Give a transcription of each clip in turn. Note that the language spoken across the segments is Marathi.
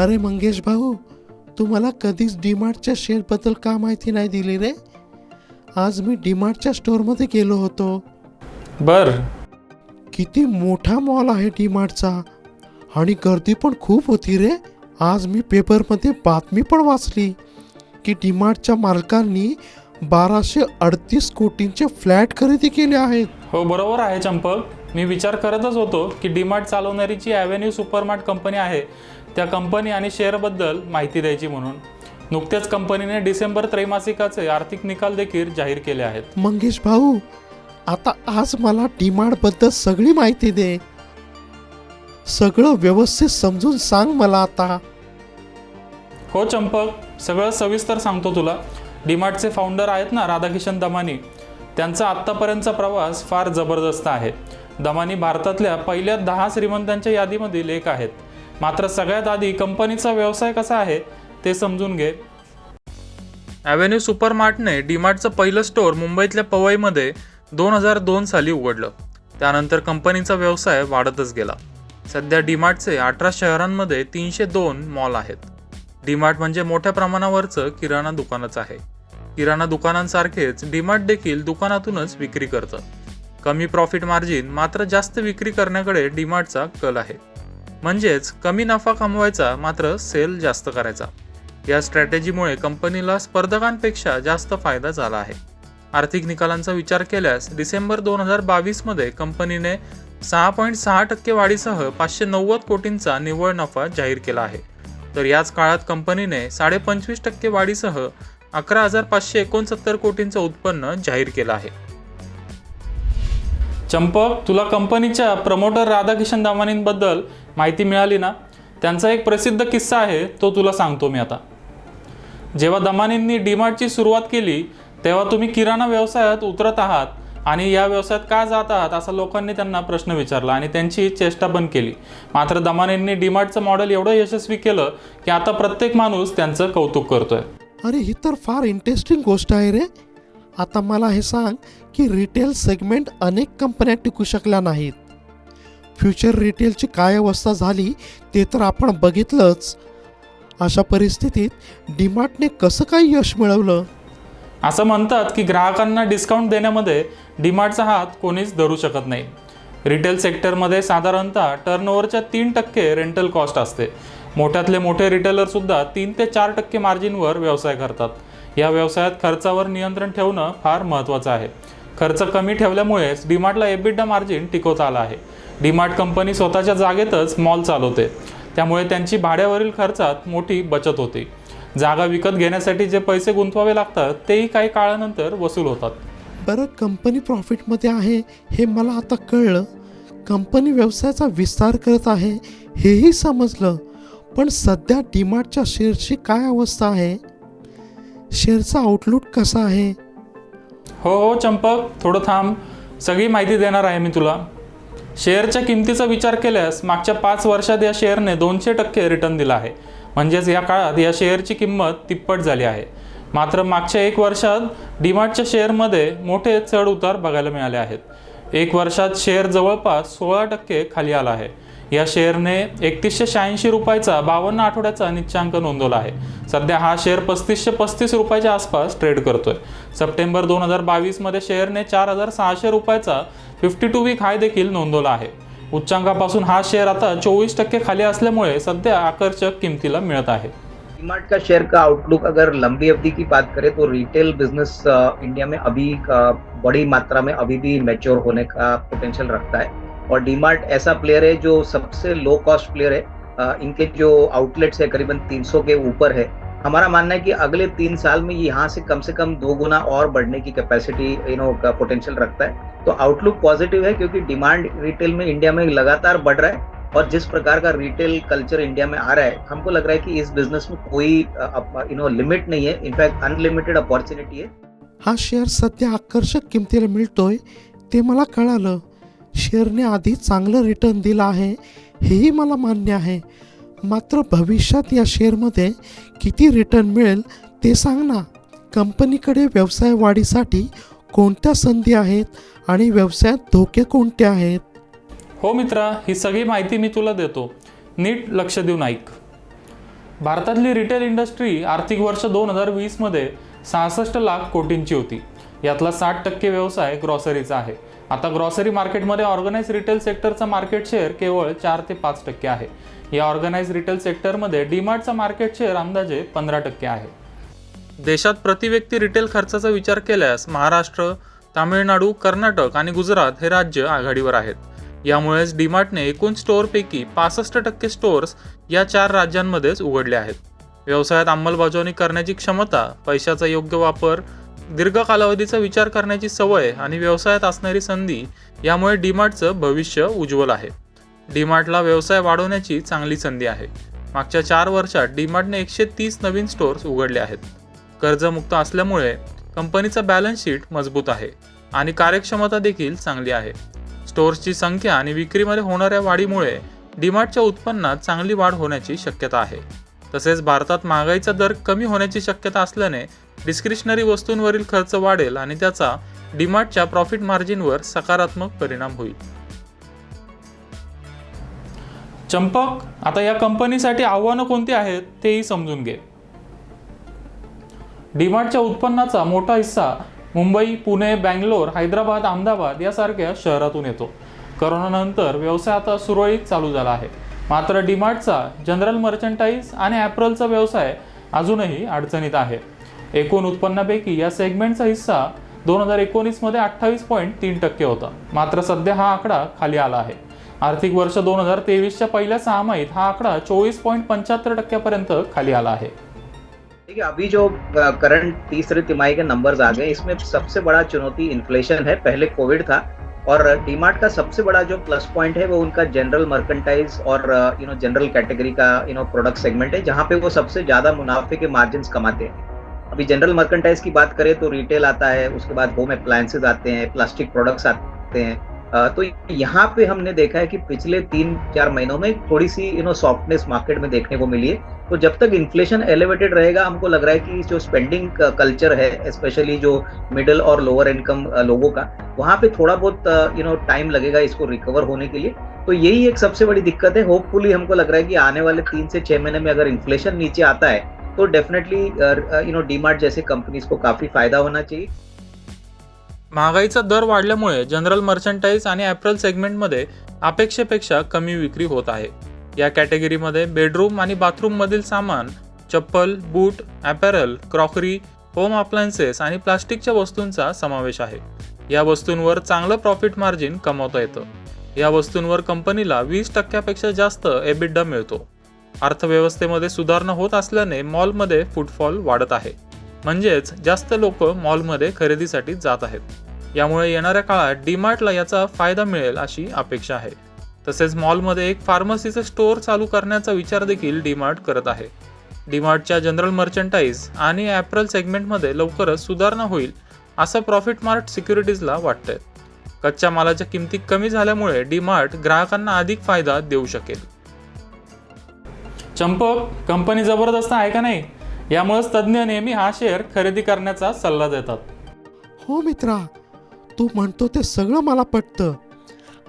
अरे मंगेश भाऊ, तू मला कधीच डीमार्टच्या शेअरबद्दल का माहिती नाही दिली रे? आज मी डीमार्टच्या स्टोअरमध्ये गेलो होतो. बर. किती मोठा मॉल आहे डीमार्टचा आणि गर्दी पण खूप होती रे. आज मी पेपरमध्ये बातमी पण वाचली की डीमार्टच्या मालकांनी 1238 कोटींचे फ्लॅट खरेदी केले आहेत. हो बरोबर आहे चंपक. मी विचार करतच होतो की डीमार्ट चालवणारी जी ॲव्हेन्यू सुपरमार्ट कंपनी आहे त्या कंपनी आणि शेअरबद्दल माहिती द्यायची म्हणून. नुकत्याच कंपनीने डिसेंबर त्रैमासिकाचे आर्थिक निकाल देखील जाहीर केले आहेत. मंगेश भाऊ, आता आज मला डीमार्टबद्दल सगळी माहिती दे. सगळं व्यवस्थित समजून सांग मला आता. हो चंपक, सगळं सविस्तर सांगतो तुला. डीमार्टचे फाउंडर आहेत ना राधाकिशन दमानी, त्यांचा आत्तापर्यंतचा प्रवास फार जबरदस्त आहे. दमानी भारतातल्या पहिल्या 10 श्रीमंतांच्या यादीमधील एक आहेत. मात्र सगळ्यात आधी कंपनीचा व्यवसाय कसा आहे ते समजून घे. ॲव्हेन्यू सुपरमार्टने डीमार्टचं पहिलं स्टोअर मुंबईतल्या पवईमध्ये 2002 साली उघडलं. त्यानंतर कंपनीचा व्यवसाय वाढतच गेला. सध्या डीमार्टचे 18 शहरांमध्ये 302 मॉल आहेत. डीमार्ट म्हणजे मोठ्या प्रमाणावरचं किराणा दुकानच आहे. किराणा दुकानांसारखेच डीमार्ट देखील दुकानातूनच विक्री करतं. कमी प्रॉफिट मार्जिन मात्र जास्त विक्री करण्याकडे डीमार्टचा कल आहे. म्हणजेच कमी नफा कमवायचा मात्र सेल जास्त करायचा. या स्ट्रॅटेजीमुळे कंपनीला स्पर्धकांपेक्षा जास्त फायदा झाला आहे. आर्थिक निकालांचा विचार केल्यास डिसेंबर 2022 कंपनीने 6.6% वाढीसह 590 कोटींचा निव्वळ नफा जाहीर केला आहे. तर याच काळात कंपनीने 25.5% वाढीसह 11,569 कोटींचं उत्पन्न जाहीर केलं आहे. चंपक, तुला कंपनीच्या प्रमोटर राधाकिशन दमानींबद्दल माहिती मिळाली ना? त्यांचा एक प्रसिद्ध किस्सा आहे, तो तुला सांगतो मी आता. जेव्हा दमानींनी डीमार्टची सुरुवात केली तेव्हा तुम्ही किराणा व्यवसायात उतरत आहात आणि या व्यवसायात का जात आहात असा लोकांनी त्यांना प्रश्न विचारला आणि त्यांची चेष्टा पण केली. मात्र दमानींनी डीमार्टचं मॉडेल एवढं यशस्वी केलं की आता प्रत्येक माणूस त्यांचं कौतुक करतोय. अरे ही तर फार इंटरेस्टिंग गोष्ट आहे रे. आता मला हे सांग की रिटेल सेगमेंट अनेक कंपन्या टिकू शकल्या नाहीत. फ्युचर रिटेलची काय अवस्था झाली ते तर आपण बघितलंच. अशा परिस्थितीत डीमार्टने कसं काय यश मिळवलं? असं म्हणतात की ग्राहकांना डिस्काउंट देण्यामध्ये डीमार्टचा हात कोणीच धरू शकत नाही. रिटेल सेक्टरमध्ये साधारणतः टर्नओव्हरच्या 3% रेंटल कॉस्ट असते. मोठ्यातले मोठे रिटेलरसुद्धा 3 ते 4% मार्जिनवर व्यवसाय करतात. या व्यवसायात खर्चावर नियंत्रण ठेवणं फार महत्त्वाचं आहे. खर्च कमी ठेवल्यामुळेच डीमार्टला एबिटा मार्जिन टिकवता आलं आहे. डीमार्ट कंपनी स्वतःच्या जागेतच मॉल चालवते, त्यामुळे त्यांची भाड्यावरील खर्चात मोठी बचत होते. जागा विकत घेण्यासाठी जे पैसे गुंतवावे लागतात तेही काही काळानंतर वसूल होतात. बरं, कंपनी प्रॉफिटमध्ये आहे हे मला आता कळलं. कंपनी व्यवसायाचा विस्तार करत आहे हेही समजलं. पण सध्या डीमार्टच्या शेअरची काय अवस्था आहे? शेअरचा आउटलुक कसा आहे? हो चंपक, थोडं थांब, सगळी माहिती देणार आहे मी तुला. शेअरच्या किमतीचा विचार केल्यास मागच्या 5 वर्षात या शेअरने 200% रिटर्न दिला आहे. म्हणजेच या काळात या शेअरची किंमत तिप्पट झाली आहे. मात्र मागच्या 1 वर्षात डीमार्टच्या शेअरमध्ये मोठे चढ उतार बघायला मिळाले आहेत. 1 वर्षात शेअर जवळपास 16% खाली आला आहे. या शेअरने 3186 रुपयाचा 52 आठवड्याचा निच्चांक नोंदवला आहे. सध्या हा शेअर 3535 रुपयाच्या आसपास ट्रेड करतोय. सप्टेंबर 2022 शेअरने 4600 रुपयाचा 52 वीक हाय देखील नोंदवला आहे. उच्चांकापासून हा शेअर आता 24% खाली असल्यामुळे सध्या आकर्षक किमतीला मिळत आहे. डीमार्ट का शेयर का आउटलुक अगर लंबी अवधि की बात करें तो रिटेल बिजनेस इंडिया में अभी बड़ी मात्रा में अभी भी मैच्योर होने का पोटेंशियल रखता है. और डीमार्ट ऐसा प्लेयर है जो सबसे लो कॉस्ट प्लेयर है. इनके जो आउटलेट्स है करीबन 300 के ऊपर है. हमारा मानना है कि अगले 3 साल में यहाँ से कम 2 गुना और बढ़ने की कैपेसिटी का पोटेंशियल रखता है. तो आउटलुक पॉजिटिव है क्योंकि डिमांड रिटेल में इंडिया में लगातार बढ़ रहा है. और जिस प्रकार का रिटेल कल्चर इंडिया में आ रहा है, हमको लग रहा है कि इस बिजनेस में कोई लिमिट नहीं है. इनफैक्ट अनलिमिटेड अपॉर्च्युनिटी है. हा शेअर सध्या आकर्षक किमतीला मिळतोय ते मला कळालं. शेअरने आधी चांगलं रिटर्न दिलं आहे हेही मला मान्य आहे. मात्र भविष्यात या शेअरमध्ये किती रिटर्न मिळेल ते सांग ना. कंपनीकडे व्यवसाय वाढीसाठी कोणत्या संधी आहेत आणि व्यवसायात धोके कोणते आहेत? हो मित्रा, ही सगळी माहिती मी तुला देतो. नीट लक्ष देऊन ऐक. भारतातली रिटेल इंडस्ट्री आर्थिक वर्ष 2020मध्ये 66 लाख कोटींची होती. यातला 60% व्यवसाय ग्रॉसरीचा आहे. आता ग्रॉसरी मार्केटमध्ये ऑर्गनाइज रिटेल सेक्टरचा मार्केट शेअर केवळ 4 ते 5% आहे. या ऑर्गनाइज रिटेल सेक्टरमध्ये डीमार्टचा मार्केट शेअर अंदाजे 15% आहे. देशात प्रतिव्यक्ती रिटेल खर्चाचा विचार केल्यास महाराष्ट्र, तामिळनाडू, कर्नाटक आणि गुजरात हे राज्य आघाडीवर आहेत. यामुळेच डीमार्टने एकूण स्टोअरपैकी 65% स्टोअर्स या 4 राज्यांमध्येच उघडले आहेत. व्यवसायात अंमलबजावणी करण्याची क्षमता, पैशाचा योग्य वापर, दीर्घ कालावधीचा विचार करण्याची सवय आणि व्यवसायात असणारी संधी यामुळे डीमार्टचं भविष्य उज्ज्वल आहे. डीमार्टला व्यवसाय वाढवण्याची चांगली संधी आहे. मागच्या 4 वर्षात डीमार्टने 130 नवीन स्टोअर्स उघडले आहेत. कर्जमुक्त असल्यामुळे कंपनीचा बॅलन्स शीट मजबूत आहे आणि कार्यक्षमता देखील चांगली आहे. स्टोअर्सची संख्या आणि विक्रीमध्ये होणाऱ्या वाढीमुळे डीमार्टच्या उत्पन्नात चांगली वाढ होण्याची शक्यता आहे. तसेच भारतात महागाईचा दर कमी होण्याची शक्यता असल्याने डिस्क्रिशनरी वस्तूंवरील खर्च वाढेल आणि त्याचा डीमार्टच्या प्रॉफिट मार्जिनवर सकारात्मक परिणाम होईल. चंपक, आता या कंपनीसाठी आव्हानं कोणती आहेत तेही समजून घे. डीमार्टच्या उत्पन्नाचा मोठा हिस्सा मुंबई, पुणे, बँगलोर, हैदराबाद, अहमदाबाद यासारख्या शहरातून येतो. करोनानंतर व्यवसाय आता सुरळीत चालू झाला आहे. मात्र डीमार्टचा जनरल मर्चंटाईज आणि ॲपरलचा व्यवसाय अजूनही अडचणीत आहे. एकूण उत्पन्नापैकी या सेगमेंटचा हिस्सा 2019 मध्ये 28.3% होता. मात्र सध्या हा आकडा खाली आला आहे. आर्थिक वर्ष 2023च्या पहिल्या सहामाहीत हा आकडा 24.75% खाली आला आहे. देखिए, अभी जो करंट तीसरी तिमाही के नंबर्स आ गए, इसमें सबसे बड़ा चुनौती इन्फ्लेशन है. पहले कोविड था और डीमार्ट का सबसे बड़ा जो प्लस पॉइंट है वो उनका जनरल मर्केंटाइज और जनरल कैटेगरी का प्रोडक्ट सेगमेंट है, जहां पे वो सबसे ज्यादा मुनाफे के मार्जिन्स कमाते हैं. अभी जनरल मर्केंटाइज की बात करें तो रिटेल आता है, उसके बाद होम अप्लायंसेज आते हैं, प्लास्टिक प्रोडक्ट्स आते हैं. तो यहाँ पे हमने देखा है कि पिछले 3-4 महीनों में थोड़ी सी सॉफ्टनेस मार्केट में देखने को मिली है. तो जब तक इन्फ्लेशन एलिवेटेड रहेगा, हमको लग रहा है कि जो स्पेंडिंग कल्चर है, स्पेशली जो मिडिल और लोअर इनकम लोगों का, वहाँ पे थोड़ा बहुत टाइम लगेगा इसको रिकवर होने के लिए. तो यही एक सबसे बड़ी दिक्कत है. होपफुली हमको लग रहा है कि आने वाले 3 से 6 महीने में अगर इन्फ्लेशन नीचे आता है तो डेफिनेटली डीमार्ट जैसे कंपनीज को काफी फायदा होना चाहिए. महागाईचा दर वाढल्यामुळे जनरल मर्चंटाईज आणि ॲपरल सेगमेंटमध्ये अपेक्षेपेक्षा कमी विक्री होत आहे. या कॅटेगरीमध्ये बेडरूम आणि बाथरूममधील सामान, चप्पल, बूट, ॲपॅरल, क्रॉकरी, होम अप्लायन्सेस आणि प्लास्टिकच्या वस्तूंचा समावेश आहे. या वस्तूंवर चांगलं प्रॉफिट मार्जिन कमावता येतं. या वस्तूंवर कंपनीला 20% जास्त एबिडा मिळतो. अर्थव्यवस्थेमध्ये सुधारणा होत असल्याने मॉलमध्ये फुटफॉल वाढत आहे. म्हणजेच जास्त लोक मॉलमध्ये खरेदीसाठी जात आहेत. यामुळे येणाऱ्या काळात डीमार्टला याचा फायदा मिळेल अशी अपेक्षा आहे. तसेच मॉलमध्ये एक फार्मसीचं स्टोअर चालू करण्याचा विचार देखील डीमार्ट करत आहे. डीमार्टच्या जनरल मर्चंटाईज आणि ॲपरल सेगमेंटमध्ये लवकरच सुधारणा होईल असं प्रॉफिट मार्ट सिक्युरिटीजला वाटतंय. कच्च्या मालाच्या किमती कमी झाल्यामुळे डीमार्ट ग्राहकांना अधिक फायदा देऊ शकेल. चंपक, कंपनी जबरदस्त आहे का नाही? यामुळेच तज्ज्ञ नेहमी हा शेअर खरेदी करण्याचा सल्ला देतात. हो मित्रा, तू म्हणतो ते सगळं मला पटतं.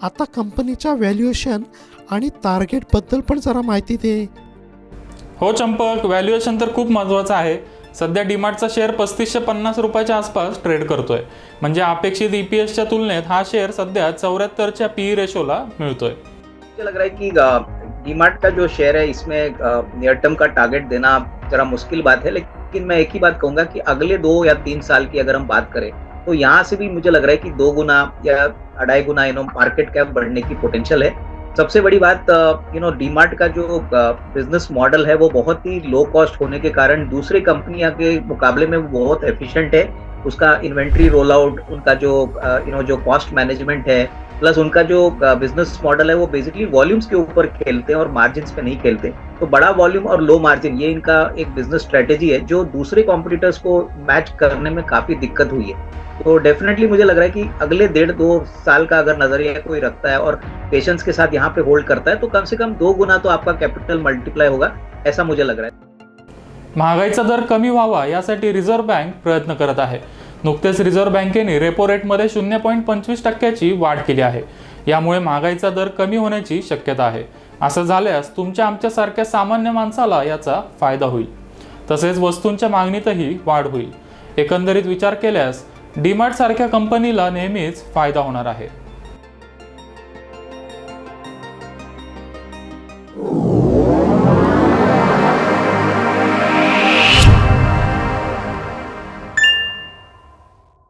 आता कंपनीच्या व्हॅल्युएशन आणि टार्गेटबद्दल पण जरा माहिती दे. हो चंपक, व्हॅल्युएशन तर खूप महत्त्वाचं आहे. सध्या डीमार्टचा शेअर 3550 रुपयाच्या आसपास ट्रेड करतोय. म्हणजे अपेक्षित EPSच्या तुलनेत हा शेअर सध्या 74च्या PE रेशोला मिळतोय. मुझे लग रहा है कि डीमार्ट का जो शेयर है, इसमें नियर टर्म का टारगेट देना जरा मुश्किल बात है. लेकिन मैं एक ही बात कहूंगा कि अगले 2 या 3 साल की अगर हम बात करें तो यहाँ से भी मुझे लग रहा है कि 2 गुना या 2.5 गुना मार्केट कैप बढ़ने की पोटेंशियल है. सबसे बड़ी बात डीमार्ट का जो बिजनेस मॉडल है वो बहुत ही लो कॉस्ट होने के कारण दूसरी कंपनियां के मुकाबले में बहुत एफिशिएंट है. उसका इन्वेंट्री रोल आउट, उनका जो कॉस्ट मैनेजमेंट है, प्लस उनका जो बिजनेस मॉडल है वो बेसिकली वॉल्यूम्स के ऊपर खेलते हैं और मार्जिन्स पे नहीं खेलते. तो बड़ा वॉल्यूम और लो मार्जिन, ये इनका एक बिजनेस स्ट्रेटेजी है जो दूसरे कॉम्पिटिटर्स को मैच करने में काफी दिक्कत हुई है. तो डेफिनेटली मुझे लग रहा है कि अगले 1.5-2 साल का अगर नजरिया कोई रखता है और पेशेंस के साथ यहाँ पे होल्ड करता है तो कम से कम 2 गुना तो आपका कैपिटल मल्टीप्लाई होगा, ऐसा मुझे लग रहा है. महागाईचा दर कमी व्हावा यासाठी रिझर्व्ह बँक प्रयत्न करत आहे. नुकतेच रिझर्व्ह बँकेने रेपो रेटमध्ये 0.25% वाढ केली आहे. यामुळे महागाईचा दर कमी होण्याची शक्यता आहे. असं झाल्यास तुमच्या आमच्यासारख्या सामान्य माणसाला याचा फायदा होईल. तसेच वस्तूंच्या मागणीतही वाढ होईल. एकंदरीत विचार केल्यास डीमार्ट सारख्या कंपनीला नेहमीच फायदा होणार आहे.